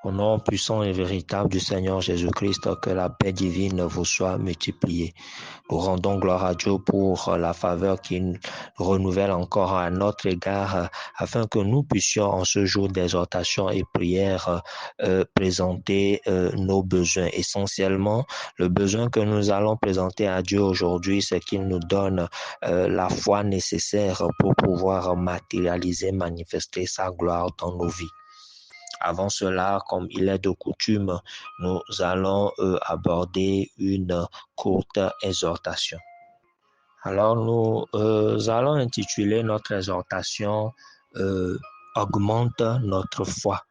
Au nom puissant et véritable du Seigneur Jésus-Christ, que la paix divine vous soit multipliée. Nous rendons gloire à Dieu pour la faveur qu'il renouvelle encore à notre égard, afin que nous puissions en ce jour d'exhortation et prière présenter nos besoins. Essentiellement, le besoin que nous allons présenter à Dieu aujourd'hui, c'est qu'il nous donne la foi nécessaire pour pouvoir matérialiser, manifester sa gloire dans nos vies. Avant cela, comme il est de coutume, nous allons aborder une courte exhortation. Alors, nous allons intituler notre exhortation Augmente notre foi.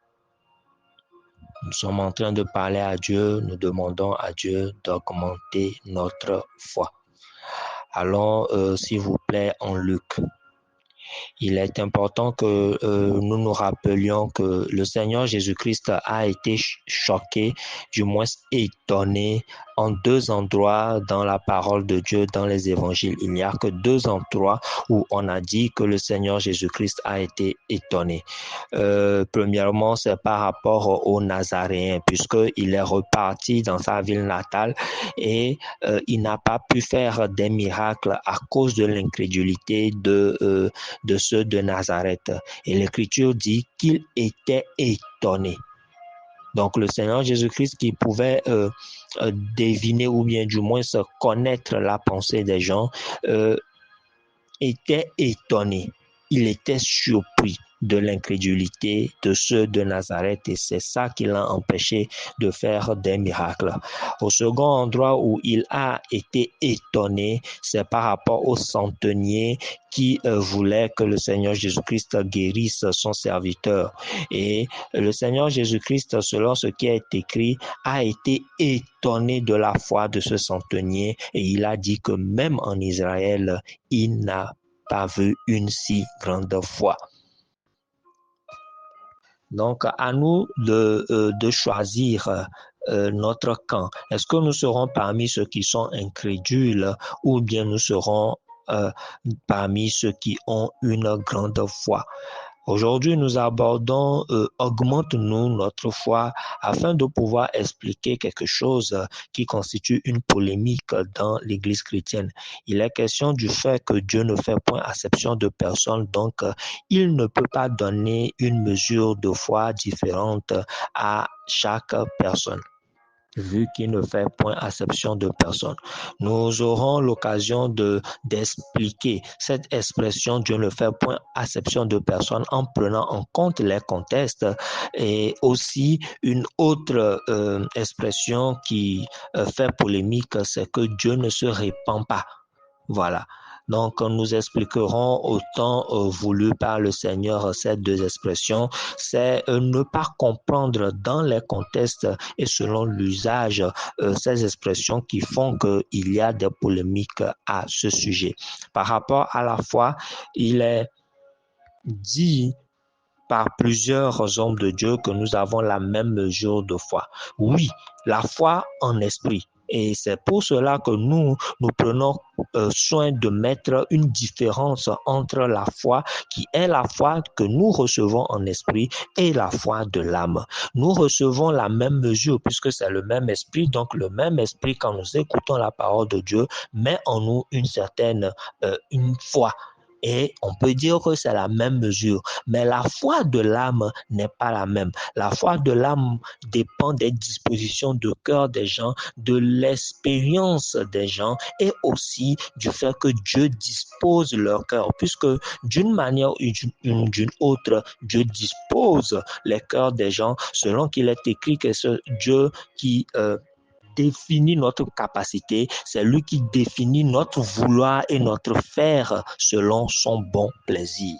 Nous sommes en train de parler à Dieu, nous demandons à Dieu d'augmenter notre foi. Allons, s'il vous plaît, en Luc. Il est important que nous nous rappelions que le Seigneur Jésus-Christ a été choqué, du moins étonné, en deux endroits dans la parole de Dieu, dans les évangiles. Il n'y a que deux endroits où on a dit que le Seigneur Jésus-Christ a été étonné. Premièrement, c'est par rapport aux Nazaréens, puisqu'il est reparti dans sa ville natale et il n'a pas pu faire des miracles à cause de l'incrédulité de ceux de Nazareth. Et l'Écriture dit qu'il était étonné. Donc le Seigneur Jésus-Christ qui pouvait deviner ou bien du moins connaître la pensée des gens était étonné. Il était surpris de l'incrédulité de ceux de Nazareth et c'est ça qui l'a empêché de faire des miracles. Au second endroit où il a été étonné, c'est par rapport au centenier qui voulait que le Seigneur Jésus-Christ guérisse son serviteur. Et le Seigneur Jésus-Christ, selon ce qui est écrit, a été étonné de la foi de ce centenier et il a dit que même en Israël, il n'a pas vu une si grande foi. Donc, à nous de choisir notre camp. Est-ce que nous serons parmi ceux qui sont incrédules ou bien nous serons parmi ceux qui ont une grande foi? Aujourd'hui, nous abordons augmente-nous notre foi afin de pouvoir expliquer quelque chose qui constitue une polémique dans l'Église chrétienne. Il est question du fait que Dieu ne fait point acception de personne, donc il ne peut pas donner une mesure de foi différente à chaque personne, vu qu'il ne fait point acception de personne. Nous aurons l'occasion d'expliquer cette expression Dieu ne fait point acception de personne en prenant en compte les contextes et aussi une autre expression qui fait polémique, c'est que Dieu ne se répand pas. Voilà. Donc, nous expliquerons au temps voulu par le Seigneur ces deux expressions. C'est ne pas comprendre dans les contextes et selon l'usage ces expressions qui font qu'il y a des polémiques à ce sujet. Par rapport à la foi, il est dit par plusieurs hommes de Dieu que nous avons la même mesure de foi. Oui, la foi en esprit. Et c'est pour cela que nous prenons soin de mettre une différence entre la foi qui est la foi que nous recevons en esprit et la foi de l'âme. Nous recevons la même mesure puisque c'est le même esprit. Donc le même esprit, quand nous écoutons la parole de Dieu, met en nous une certaine une foi. Et on peut dire que c'est la même mesure. Mais la foi de l'âme n'est pas la même. La foi de l'âme dépend des dispositions de cœur des gens, de l'expérience des gens et aussi du fait que Dieu dispose leur cœur. Puisque d'une manière ou d'une autre, Dieu dispose les cœurs des gens selon qu'il est écrit que c'est Dieu qui définit notre capacité, c'est lui qui définit notre vouloir et notre faire selon son bon plaisir.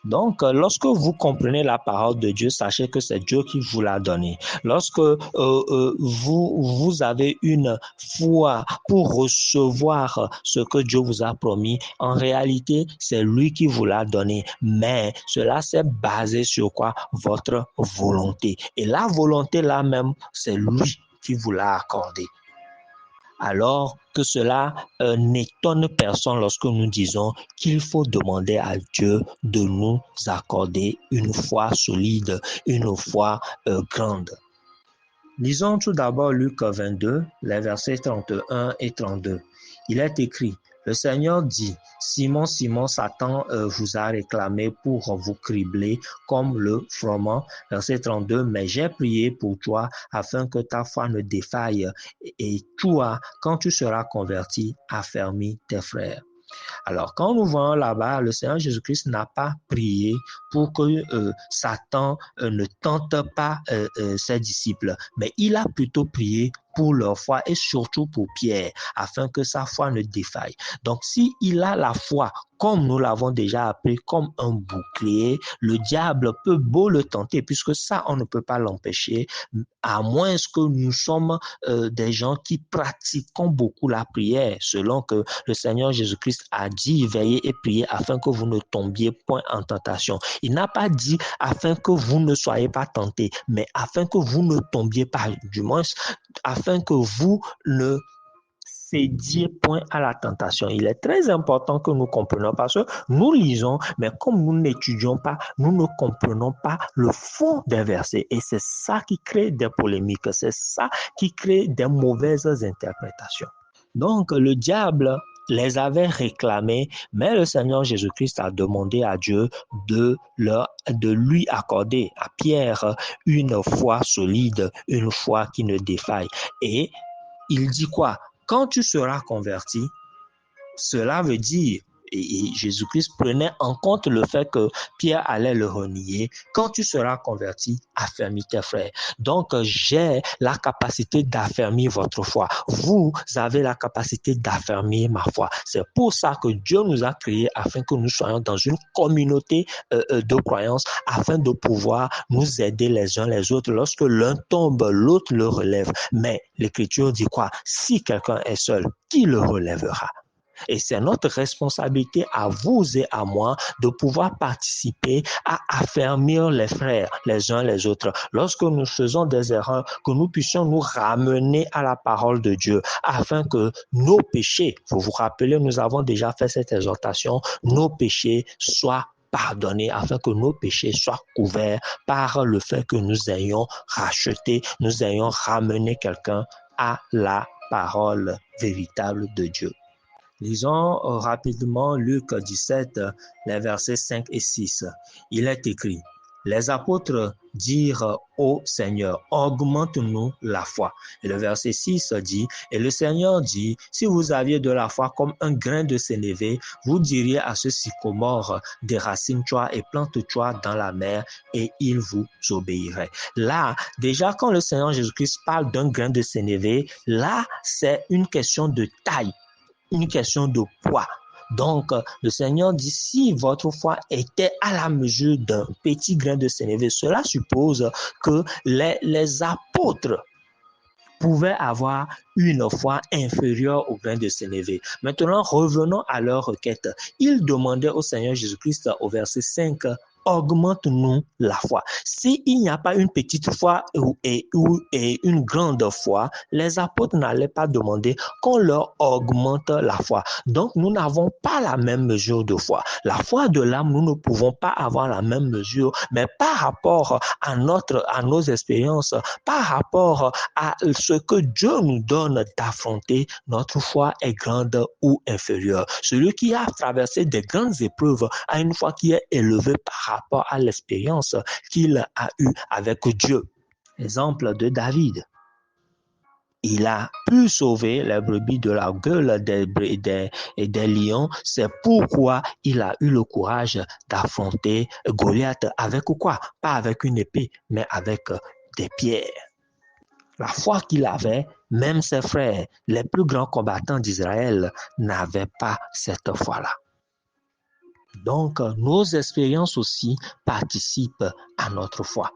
Donc, lorsque vous comprenez la parole de Dieu, sachez que c'est Dieu qui vous l'a donné. Lorsque vous avez une foi pour recevoir ce que Dieu vous a promis, en réalité, c'est lui qui vous l'a donné. Mais cela s'est basé sur quoi? Votre volonté. Et la volonté là même, c'est lui qui vous l'a accordé. Alors que cela n'étonne personne lorsque nous disons qu'il faut demander à Dieu de nous accorder une foi solide, une foi grande. Lisons tout d'abord Luc 22, les versets 31 et 32. Il est écrit, le Seigneur dit, Simon, Simon, Satan vous a réclamé pour vous cribler comme le froment. Verset 32, mais j'ai prié pour toi afin que ta foi ne défaille et toi, quand tu seras converti, affermis tes frères. Alors, quand nous voyons là-bas, le Seigneur Jésus-Christ n'a pas prié pour que Satan ne tente pas ses disciples, mais il a plutôt prié pour leur foi et surtout pour Pierre, afin que sa foi ne défaille. Donc, s'il a la foi, comme nous l'avons déjà appris, comme un bouclier, le diable peut beau le tenter, puisque ça, on ne peut pas l'empêcher, à moins que nous sommes des gens qui pratiquons beaucoup la prière, selon que le Seigneur Jésus-Christ a dit, veillez et priez afin que vous ne tombiez point en tentation. Il n'a pas dit afin que vous ne soyez pas tentés, mais afin que vous ne tombiez pas, du moins, afin que vous ne cédiez point à la tentation. Il est très important que nous comprenions parce que nous lisons, mais comme nous n'étudions pas, nous ne comprenons pas le fond des versets. Et c'est ça qui crée des polémiques, c'est ça qui crée des mauvaises interprétations. Donc, le diable les avait réclamés, mais le Seigneur Jésus-Christ a demandé à Dieu de lui accorder à Pierre une foi solide, une foi qui ne défaille. Et il dit quoi? Quand tu seras converti, cela veut dire, et Jésus-Christ prenait en compte le fait que Pierre allait le renier, quand tu seras converti, affermis tes frères. Donc, j'ai la capacité d'affermir votre foi. Vous avez la capacité d'affermir ma foi. C'est pour ça que Dieu nous a créés afin que nous soyons dans une communauté de croyance, afin de pouvoir nous aider les uns les autres. Lorsque l'un tombe, l'autre le relève. Mais l'Écriture dit quoi? Si quelqu'un est seul, qui le relèvera? Et c'est notre responsabilité à vous et à moi de pouvoir participer à affermir les frères les uns les autres. Lorsque nous faisons des erreurs, que nous puissions nous ramener à la parole de Dieu afin que nos péchés, vous vous rappelez, nous avons déjà fait cette exhortation, nos péchés soient pardonnés afin que nos péchés soient couverts par le fait que nous ayons racheté, nous ayons ramené quelqu'un à la parole véritable de Dieu. Lisons rapidement Luc 17, les versets 5 et 6. Il est écrit, les apôtres dirent au Seigneur, augmente-nous la foi. Et le verset 6 dit, et le Seigneur dit, si vous aviez de la foi comme un grain de sénévé, vous diriez à ce sycomore, déracine-toi et plante-toi dans la mer, et il vous obéirait. Là, déjà quand le Seigneur Jésus-Christ parle d'un grain de sénévé, là, c'est une question de taille, une question de poids. Donc, le Seigneur dit, si votre foi était à la mesure d'un petit grain de sénévé, cela suppose que les apôtres pouvaient avoir une foi inférieure au grain de sénévé. Maintenant, revenons à leur requête. Ils demandaient au Seigneur Jésus-Christ au verset 5, augmente-nous la foi. S'il n'y a pas une petite foi et une grande foi, les apôtres n'allaient pas demander qu'on leur augmente la foi. Donc, nous n'avons pas la même mesure de foi. La foi de l'âme, nous ne pouvons pas avoir la même mesure, mais par rapport à nos expériences, par rapport à ce que Dieu nous donne d'affronter, notre foi est grande ou inférieure. Celui qui a traversé des grandes épreuves a une foi qui est élevée par rapport à l'expérience qu'il a eue avec Dieu. Exemple de David. Il a pu sauver les brebis de la gueule des lions. C'est pourquoi il a eu le courage d'affronter Goliath avec quoi? Pas avec une épée, mais avec des pierres. La foi qu'il avait, même ses frères, les plus grands combattants d'Israël, n'avaient pas cette foi-là. Donc, nos expériences aussi participent à notre foi,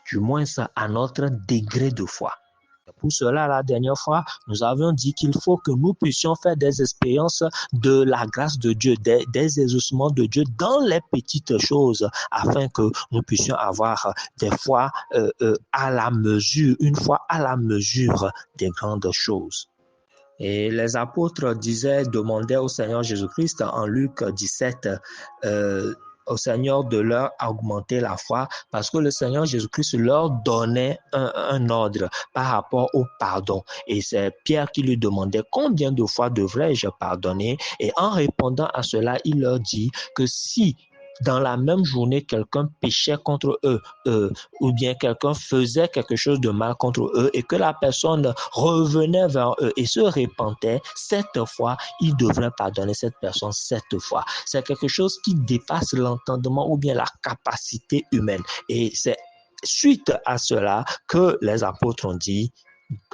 du moins à notre degré de foi. Pour cela, la dernière fois, nous avions dit qu'il faut que nous puissions faire des expériences de la grâce de Dieu, des exaucements de Dieu dans les petites choses, afin que nous puissions avoir des fois à la mesure, une foi à la mesure des grandes choses. Et les apôtres demandaient au Seigneur Jésus-Christ en Luc 17, au Seigneur de leur augmenter la foi parce que le Seigneur Jésus-Christ leur donnait un ordre par rapport au pardon. Et c'est Pierre qui lui demandait combien de fois devrais-je pardonner? Et en répondant à cela, il leur dit que si dans la même journée, quelqu'un péchait contre eux, ou bien quelqu'un faisait quelque chose de mal contre eux et que la personne revenait vers eux et se repentait 7 fois, ils devraient pardonner cette personne 7 fois. C'est quelque chose qui dépasse l'entendement ou bien la capacité humaine. Et c'est suite à cela que les apôtres ont dit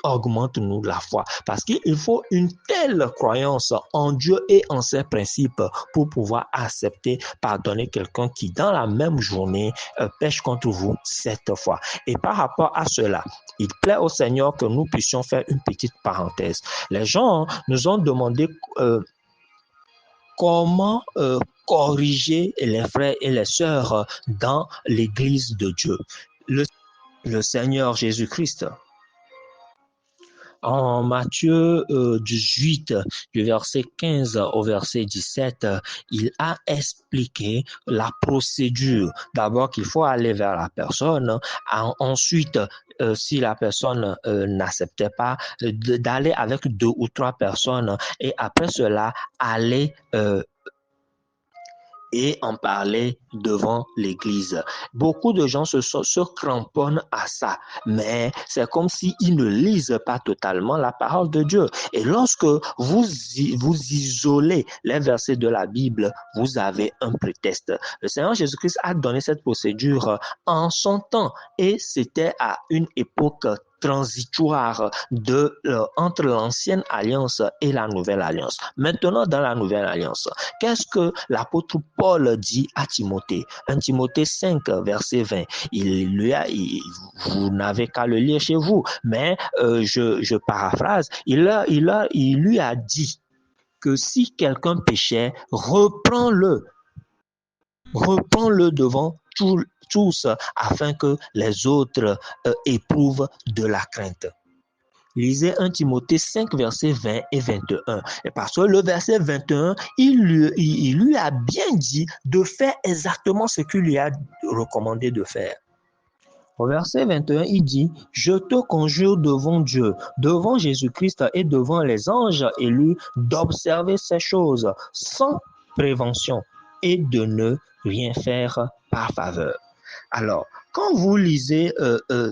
augmente-nous la foi. Parce qu'il faut une telle croyance en Dieu et en ses principes pour pouvoir accepter, pardonner quelqu'un qui, dans la même journée, pêche contre vous 7 fois. Et par rapport à cela, il plaît au Seigneur que nous puissions faire une petite parenthèse. Les gens nous ont demandé comment corriger les frères et les sœurs dans l'Église de Dieu. Le Seigneur Jésus-Christ, en Matthieu 18, du verset 15 au verset 17, il a expliqué la procédure. D'abord qu'il faut aller vers la personne, ensuite, si la personne n'acceptait pas, d'aller avec 2 ou 3 personnes et après cela, aller et en parler devant l'Église. Beaucoup de gens se cramponnent à ça, mais c'est comme s'ils ne lisent pas totalement la parole de Dieu. Et lorsque vous isolez les versets de la Bible, vous avez un prétexte. Le Seigneur Jésus-Christ a donné cette procédure en son temps et c'était à une époque transitoire entre l'ancienne alliance et la nouvelle alliance. Maintenant, dans la nouvelle alliance, qu'est-ce que l'apôtre Paul dit à Timothée? 1 Timothée 5, verset 20. Vous n'avez qu'à le lire chez vous, mais je paraphrase. Il lui a dit que si quelqu'un péchait, reprends-le devant tous afin que les autres éprouvent de la crainte. Lisez 1 Timothée 5, versets 20 et 21. Et parce que le verset 21, il lui a bien dit de faire exactement ce qu'il lui a recommandé de faire. Au verset 21, il dit « Je te conjure devant Dieu, devant Jésus-Christ et devant les anges élus d'observer ces choses sans prévention et de ne rien faire par faveur. » Alors, quand vous lisez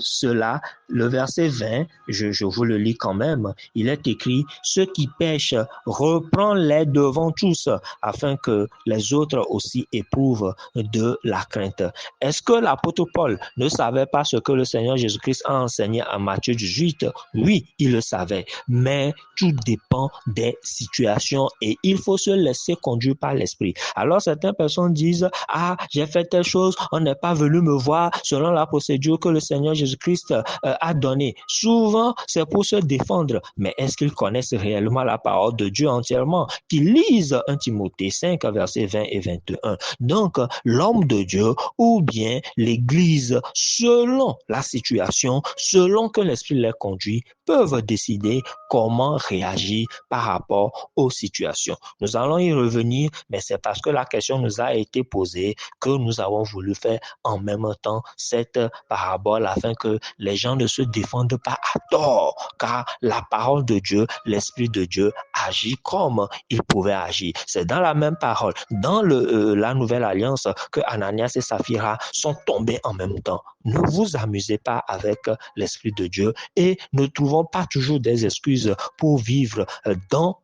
cela, le verset 20, je vous le lis quand même, il est écrit « Ceux qui pêchent, reprends-les devant tous, afin que les autres aussi éprouvent de la crainte. » Est-ce que l'apôtre Paul ne savait pas ce que le Seigneur Jésus-Christ a enseigné à Matthieu 18? Oui, il le savait, mais tout dépend des situations et il faut se laisser conduire par l'Esprit. Alors, certaines personnes disent « Ah, j'ai fait telle chose, on n'est pas venu me voir selon la procédure que le Seigneur Jésus-Christ a donnée. » Souvent, c'est pour se défendre. Mais est-ce qu'ils connaissent réellement la parole de Dieu entièrement? Qu'ils lisent 1 Timothée 5, versets 20 et 21. Donc, l'homme de Dieu ou bien l'Église, selon la situation, selon que l'Esprit les conduit, peuvent décider comment réagir par rapport aux situations. Nous allons y revenir, mais c'est parce que la question nous a été posée que nous avons voulu faire en même temps cette parabole afin que les gens ne se défendent pas à tort, car la parole de Dieu, l'Esprit de Dieu agit comme il pouvait agir. C'est dans la même parole, dans la nouvelle alliance, que Ananias et Saphira sont tombés en même temps. Ne vous amusez pas avec l'Esprit de Dieu et ne trouvons pas toujours des excuses pour vivre dans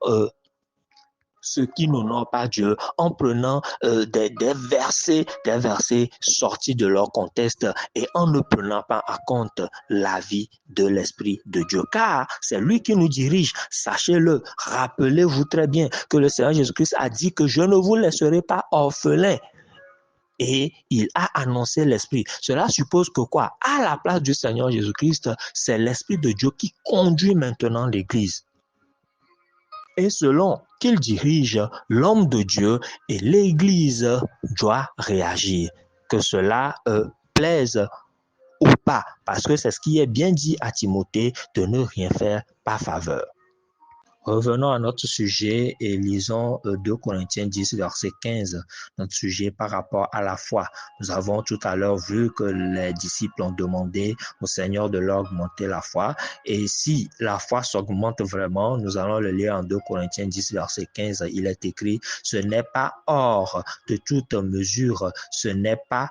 ce qui n'honore pas Dieu en prenant des versets sortis de leur contexte et en ne prenant pas en compte la vie de l'Esprit de Dieu. Car c'est lui qui nous dirige. Sachez-le, rappelez-vous très bien que le Seigneur Jésus-Christ a dit que je ne vous laisserai pas orphelins. Et il a annoncé l'Esprit. Cela suppose que quoi? À la place du Seigneur Jésus-Christ, c'est l'Esprit de Dieu qui conduit maintenant l'Église. Et selon qu'il dirige l'homme de Dieu et l'Église doit réagir. Que cela plaise ou pas, parce que c'est ce qui est bien dit à Timothée de ne rien faire par faveur. Revenons à notre sujet et lisons 2 Corinthiens 10, verset 15, notre sujet par rapport à la foi. Nous avons tout à l'heure vu que les disciples ont demandé au Seigneur de leur augmenter la foi. Et si la foi s'augmente vraiment, nous allons le lire en 2 Corinthiens 10, verset 15. Il est écrit, ce n'est pas hors de toute mesure, ce n'est pas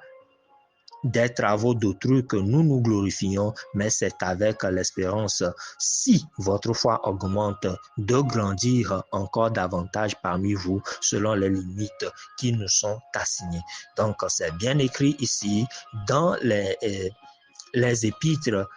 des travaux d'autrui que nous nous glorifions, mais c'est avec l'espérance, si votre foi augmente, de grandir encore davantage parmi vous selon les limites qui nous sont assignées. Donc, c'est bien écrit ici dans les épîtres.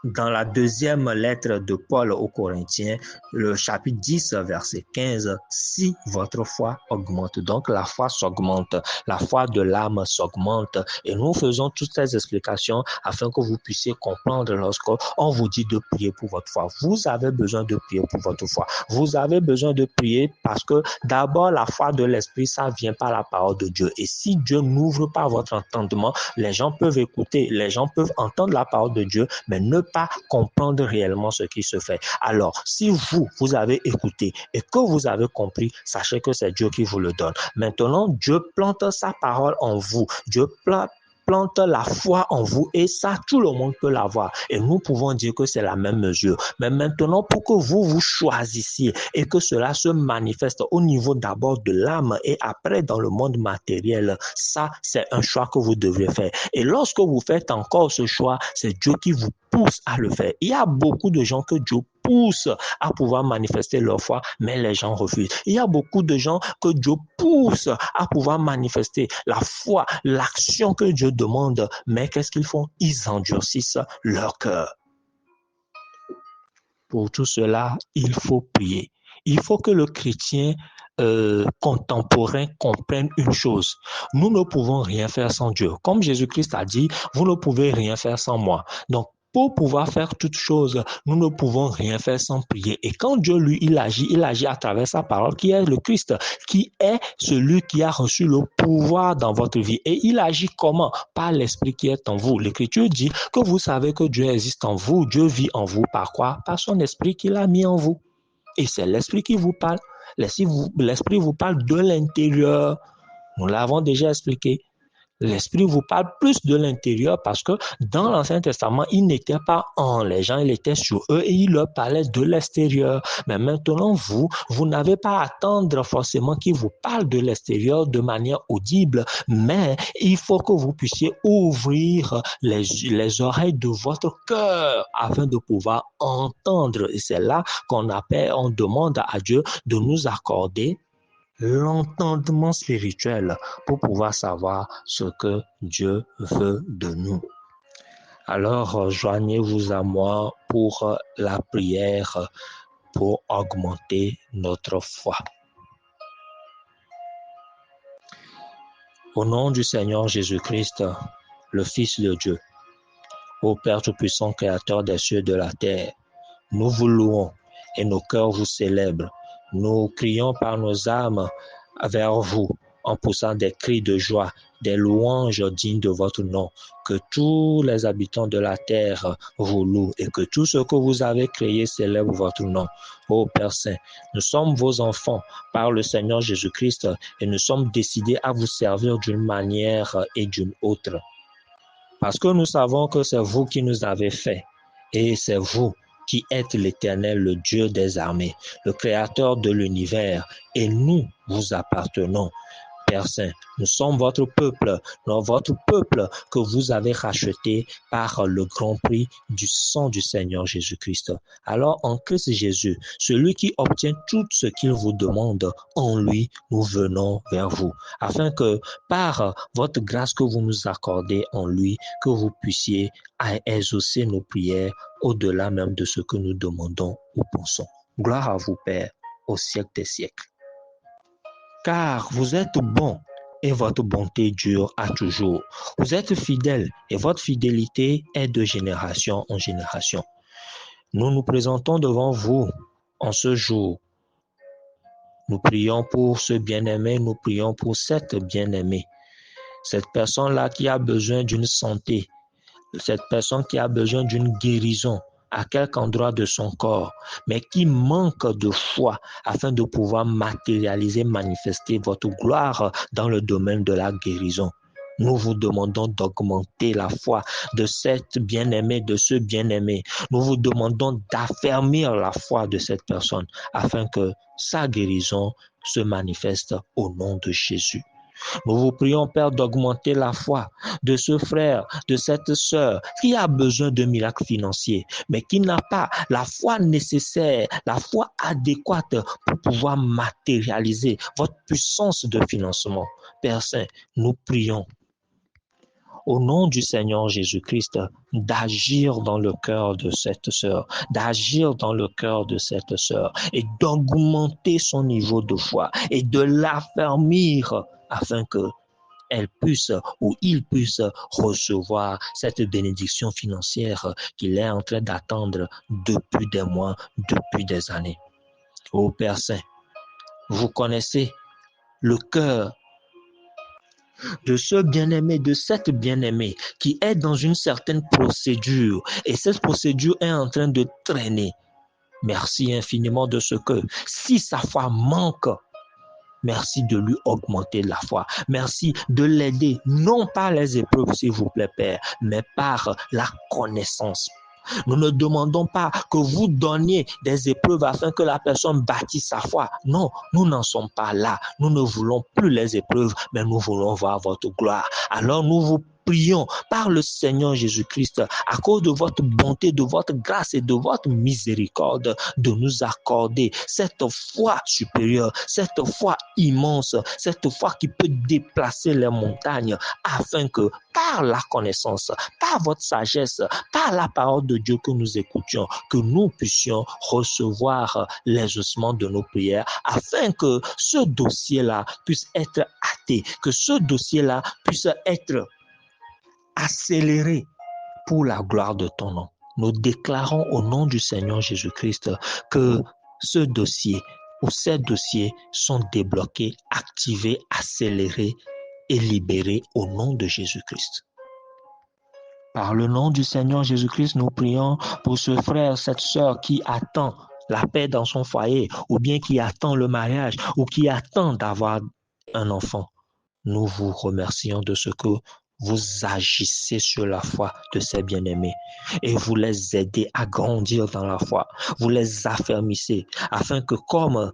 Dans la deuxième lettre de Paul aux Corinthiens, le chapitre 10, verset 15, si votre foi augmente, donc la foi s'augmente, la foi de l'âme s'augmente, et nous faisons toutes ces explications afin que vous puissiez comprendre lorsqu'on vous dit de prier pour votre foi. Vous avez besoin de prier pour votre foi. Vous avez besoin de prier parce que d'abord la foi de l'esprit, ça vient par la parole de Dieu. Et si Dieu n'ouvre pas votre entendement, les gens peuvent écouter, les gens peuvent entendre la parole de Dieu, mais ne pas comprendre réellement ce qui se fait. Alors, si vous avez écouté et que vous avez compris, sachez que c'est Dieu qui vous le donne. Maintenant, Dieu plante sa parole en vous. Dieu plante la foi en vous et ça, tout le monde peut l'avoir. Et nous pouvons dire que c'est la même mesure. Mais maintenant, pour que vous choisissiez et que cela se manifeste au niveau d'abord de l'âme et après dans le monde matériel, ça, c'est un choix que vous devrez faire. Et lorsque vous faites encore ce choix, c'est Dieu qui vous pousse à le faire. Il y a beaucoup de gens que Dieu pousse à pouvoir manifester leur foi, mais les gens refusent. Il y a beaucoup de gens que Dieu pousse à pouvoir manifester la foi, l'action que Dieu demande, mais qu'est-ce qu'ils font? Ils endurcissent leur cœur. Pour tout cela, il faut prier. Il faut que le chrétien contemporain comprenne une chose. Nous ne pouvons rien faire sans Dieu. Comme Jésus-Christ a dit, vous ne pouvez rien faire sans moi. Donc, pour pouvoir faire toutes choses, nous ne pouvons rien faire sans prier. Et quand Dieu, lui, il agit à travers sa parole, qui est le Christ, qui est celui qui a reçu le pouvoir dans votre vie. Et il agit comment? Par l'Esprit qui est en vous. L'Écriture dit que vous savez que Dieu existe en vous, Dieu vit en vous. Par quoi? Par son Esprit qu'il a mis en vous. Et c'est l'Esprit qui vous parle. L'Esprit vous parle de l'intérieur. Nous l'avons déjà expliqué. L'Esprit vous parle plus de l'intérieur parce que dans l'Ancien Testament, il n'était pas en les gens, il était sur eux et il leur parlait de l'extérieur. Mais maintenant, vous n'avez pas à attendre forcément qu'il vous parle de l'extérieur de manière audible, mais il faut que vous puissiez ouvrir les oreilles de votre cœur afin de pouvoir entendre. Et c'est là on demande à Dieu de nous accorder l'entendement spirituel pour pouvoir savoir ce que Dieu veut de nous. Alors, joignez-vous à moi pour la prière pour augmenter notre foi. Au nom du Seigneur Jésus-Christ, le Fils de Dieu, ô Père Tout-Puissant, Créateur des cieux et de la terre, nous vous louons et nos cœurs vous célèbrent. Nous crions par nos âmes vers vous en poussant des cris de joie, des louanges dignes de votre nom. Que tous les habitants de la terre vous louent et que tout ce que vous avez créé célèbre votre nom. Ô Père Saint, nous sommes vos enfants par le Seigneur Jésus-Christ et nous sommes décidés à vous servir d'une manière et d'une autre. Parce que nous savons que c'est vous qui nous avez fait et c'est vous qui êtes l'Éternel, le Dieu des armées, le Créateur de l'univers, et nous vous appartenons. Père Saint, nous sommes votre peuple que vous avez racheté par le grand prix du sang du Seigneur Jésus-Christ. Alors en Christ Jésus, celui qui obtient tout ce qu'il vous demande, en lui, nous venons vers vous, afin que par votre grâce que vous nous accordez en lui, que vous puissiez exaucer nos prières au-delà même de ce que nous demandons ou pensons. Gloire à vous, Père, au siècle des siècles. Car vous êtes bon et votre bonté dure à toujours. Vous êtes fidèle et votre fidélité est de génération en génération. Nous nous présentons devant vous en ce jour. Nous prions pour ce bien-aimé, nous prions pour cette bien-aimée. Cette personne-là qui a besoin d'une santé, cette personne qui a besoin d'une guérison, à quelque endroit de son corps, mais qui manque de foi afin de pouvoir matérialiser, manifester votre gloire dans le domaine de la guérison. Nous vous demandons d'augmenter la foi de cette bien-aimée, de ce bien-aimé. Nous vous demandons d'affermir la foi de cette personne afin que sa guérison se manifeste au nom de Jésus. Nous vous prions, Père, d'augmenter la foi de ce frère, de cette sœur qui a besoin de miracles financiers, mais qui n'a pas la foi nécessaire, la foi adéquate pour pouvoir matérialiser votre puissance de financement. Père Saint, nous prions au nom du Seigneur Jésus-Christ, d'agir dans le cœur de cette sœur, d'agir dans le cœur de cette sœur et d'augmenter son niveau de foi et de l'affermir afin que elle puisse ou il puisse recevoir cette bénédiction financière qu'il est en train d'attendre depuis des mois, depuis des années. Ô Père Saint, vous connaissez le cœur de ce bien-aimé, de cette bien-aimée qui est dans une certaine procédure et cette procédure est en train de traîner. Merci infiniment de ce que si sa foi manque, merci de lui augmenter la foi. Merci de l'aider, non par les épreuves, s'il vous plaît, Père, mais par la connaissance. Nous ne demandons pas que vous donniez des épreuves afin que la personne bâtisse sa foi. Non, nous n'en sommes pas là. Nous ne voulons plus les épreuves, mais nous voulons voir votre gloire. Alors nous vous prions par le Seigneur Jésus-Christ, à cause de votre bonté, de votre grâce et de votre miséricorde, de nous accorder cette foi supérieure, cette foi immense, cette foi qui peut déplacer les montagnes, afin que par la connaissance, par votre sagesse, par la parole de Dieu que nous écoutions, que nous puissions recevoir l'exaucement de nos prières, afin que ce dossier-là puisse être hâté, que ce dossier-là puisse être accéléré pour la gloire de ton nom. Nous déclarons au nom du Seigneur Jésus-Christ que ce dossier ou ces dossiers sont débloqués, activés, accélérés et libérés au nom de Jésus-Christ. Par le nom du Seigneur Jésus-Christ, nous prions pour ce frère, cette sœur qui attend la paix dans son foyer, ou bien qui attend le mariage, ou qui attend d'avoir un enfant. Nous vous remercions de ce que vous agissez sur la foi de ces bien-aimés et vous les aidez à grandir dans la foi. Vous les affermissez afin que comme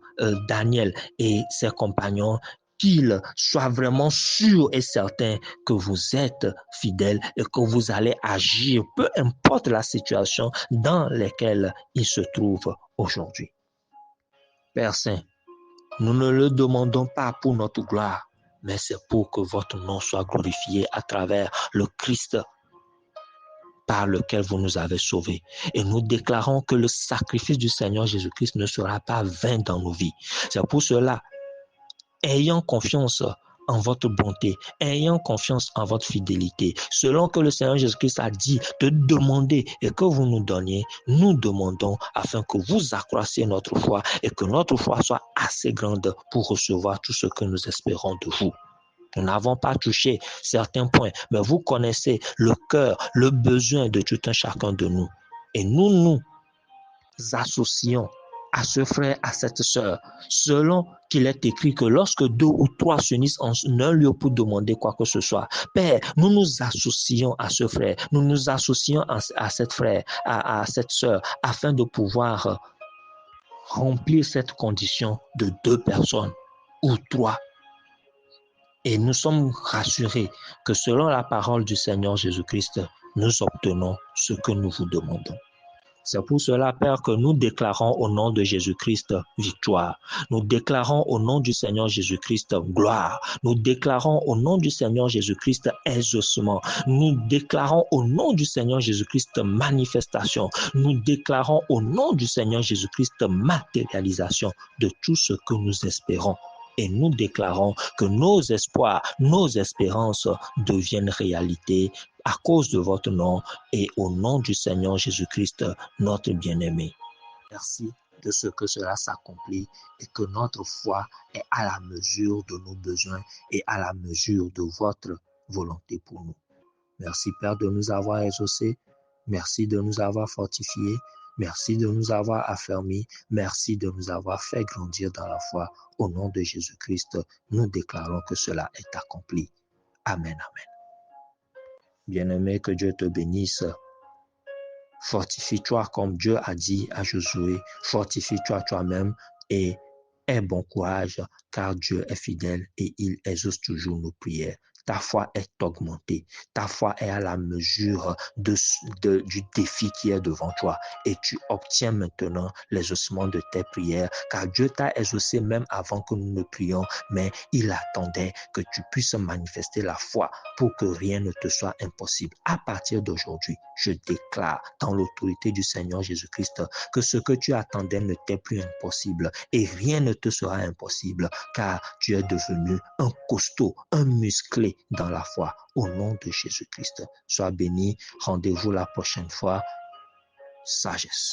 Daniel et ses compagnons, qu'ils soient vraiment sûrs et certains que vous êtes fidèles et que vous allez agir, peu importe la situation dans laquelle ils se trouvent aujourd'hui. Père Saint, nous ne le demandons pas pour notre gloire, mais c'est pour que votre nom soit glorifié à travers le Christ par lequel vous nous avez sauvés. Et nous déclarons que le sacrifice du Seigneur Jésus-Christ ne sera pas vain dans nos vies. C'est pour cela, ayant confiance en votre bonté, ayant confiance en votre fidélité, selon que le Seigneur Jésus-Christ a dit de demander et que vous nous donniez, nous demandons afin que vous accroissiez notre foi et que notre foi soit assez grande pour recevoir tout ce que nous espérons de vous. Nous n'avons pas touché certains points, mais vous connaissez le cœur, le besoin de tout un chacun de nous. Et nous nous associons à ce frère, à cette sœur, selon qu'il est écrit que lorsque 2 ou 3 s'unissent en un lieu pour demander quoi que ce soit, Père, nous nous associons à ce frère, nous nous associons à cette frère, à cette sœur, afin de pouvoir remplir cette condition de 2 personnes ou 3. Et nous sommes rassurés que selon la parole du Seigneur Jésus-Christ, nous obtenons ce que nous vous demandons. C'est pour cela, Père, que nous déclarons au nom de Jésus-Christ victoire. Nous déclarons au nom du Seigneur Jésus-Christ gloire. Nous déclarons au nom du Seigneur Jésus-Christ exaucement. Nous déclarons au nom du Seigneur Jésus-Christ manifestation. Nous déclarons au nom du Seigneur Jésus-Christ matérialisation de tout ce que nous espérons. Et nous déclarons que nos espoirs, nos espérances deviennent réalité à cause de votre nom et au nom du Seigneur Jésus-Christ, notre bien-aimé. Merci de ce que cela s'accomplit et que notre foi est à la mesure de nos besoins et à la mesure de votre volonté pour nous. Merci Père de nous avoir exaucés. Merci de nous avoir fortifiés. Merci de nous avoir affermis. Merci de nous avoir fait grandir dans la foi. Au nom de Jésus-Christ, nous déclarons que cela est accompli. Amen, amen. Bien-aimé, que Dieu te bénisse. Fortifie-toi comme Dieu a dit à Josué. Fortifie-toi toi-même et aie bon courage, car Dieu est fidèle et il exauce toujours nos prières. Ta foi est augmentée. Ta foi est à la mesure du défi qui est devant toi. Et tu obtiens maintenant l'exaucement de tes prières, car Dieu t'a exaucé même avant que nous ne prions, mais il attendait que tu puisses manifester la foi pour que rien ne te soit impossible. À partir d'aujourd'hui, je déclare dans l'autorité du Seigneur Jésus-Christ que ce que tu attendais ne t'est plus impossible et rien ne te sera impossible, car tu es devenu un costaud, un musclé dans la foi. Au nom de Jésus-Christ, sois béni. Rendez-vous la prochaine fois. Sagesse.